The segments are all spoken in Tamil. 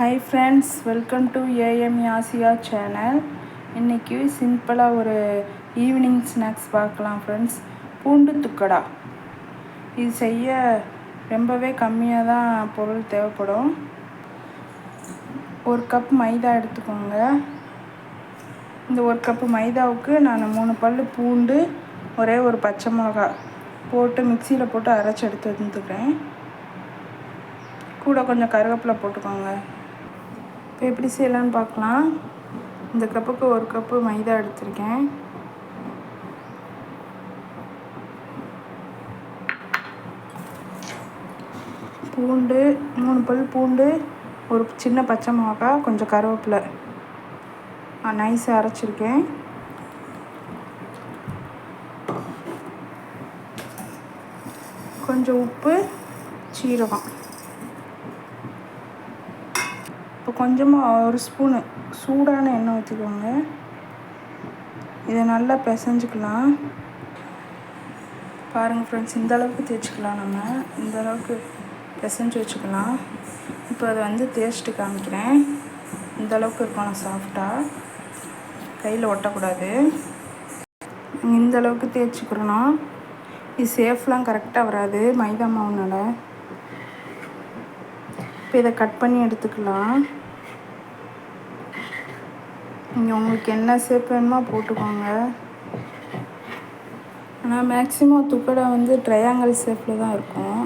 Hi friends, welcome to AM Asia channel. இன்றைக்கி சிம்பிளாக ஒரு ஈவினிங் ஸ்நாக்ஸ் பார்க்கலாம் ஃப்ரெண்ட்ஸ். பூண்டு துக்கடா. இது செய்ய ரொம்பவே கம்மியாக தான் பொருள் தேவைப்படும். ஒரு கப் மைதா எடுத்துக்கோங்க. இந்த ஒரு கப்பு மைதாவுக்கு நான் 3 பல் பூண்டு, ஒரே ஒரு பச்சை மிளகா போட்டு மிக்சியில் போட்டு அரைச்சி எடுத்து வந்துக்கிறேன். கூட கொஞ்சம் கருவேப்பிலை போட்டுக்கோங்க. இப்போ எப்படி செய்யலான்னு பார்க்கலாம். இந்த கப்புக்கு ஒரு கப்பு மைதா எடுத்திருக்கேன். பூண்டு 3 பல் பூண்டு, ஒரு சின்ன பச்சை மிளகா, கொஞ்சம் கருவேப்பிலை நைஸாக அரைச்சிருக்கேன். கொஞ்சம் உப்பு, சீரகம். இப்போ கொஞ்சமாக ஒரு ஸ்பூனு சூடான எண்ணெய் ஊற்றிக்கோங்க. இதை நல்லா பிசைஞ்சிக்கலாம். பாருங்கள் ஃப்ரெண்ட்ஸ், இந்த அளவுக்கு தேய்ச்சிக்கலாம். நம்ம இந்த அளவுக்கு பிசைஞ்சு வச்சுக்கலாம். இப்போ அதை தேய்ச்சிட்டு காமிக்கிறேன். இந்த அளவுக்கு இருக்கணும் சாஃப்டாக, கையில் ஒட்டக்கூடாது. இந்த அளவுக்கு தேய்ச்சிக்கிறணும். இது சேஃப்லாம் கரெக்டாக வராது மைதா மாவுனால. இப்போ இதை கட் பண்ணி எடுத்துக்கலாம். நீங்கள் உங்களுக்கு என்ன ஷேப் வேணுமோ போட்டுக்கோங்க. ஆனால் மேக்ஸிமம் துக்கடை ட்ரையாங்கிள் ஷேப்பில் தான் இருக்கும்.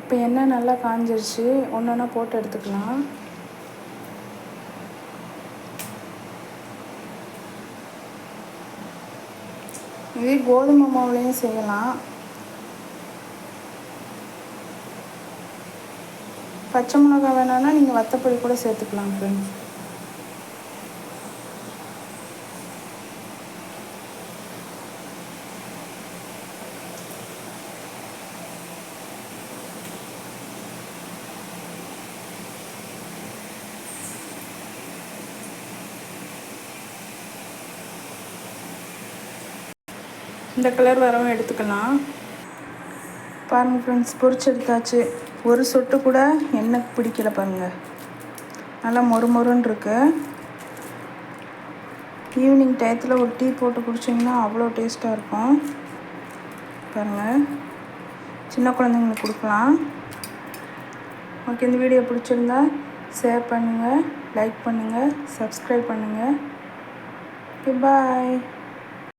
இப்போ எண்ணெய் நல்லா காஞ்சிருச்சு. ஒன்றா போட்டு எடுத்துக்கலாம். இதே கோதுமை மாவுலேயும் செய்யலாம். பச்சை மிளகாய் வேணான்னா நீங்கள் வத்தப்பொடி கூட சேர்த்துக்கலாம் ஃப்ரெண்ட்ஸ். இந்த கலர் வரவும் எடுத்துக்கலாம். பாருங்கள் ஃப்ரெண்ட்ஸ், பொரிச்சு எடுத்தாச்சு. ஒரு சொட்டு கூட எண்ணெய் பிடிக்கல பாருங்கள். நல்லா மொறுமொறுன்னு இருக்கு. ஈவினிங் டயத்தில் ஒரு டீ போட்டு குடிச்சிங்கன்னா அவ்வளோ டேஸ்ட்டாக இருக்கும். பாருங்கள், சின்ன குழந்தைங்களுக்கு கொடுக்கலாம். ஓகே, இந்த வீடியோ பிடிச்சிருந்தா ஷேர் பண்ணுங்கள், லைக் பண்ணுங்கள், சப்ஸ்கிரைப் பண்ணுங்கள். ஓகே, பாய்.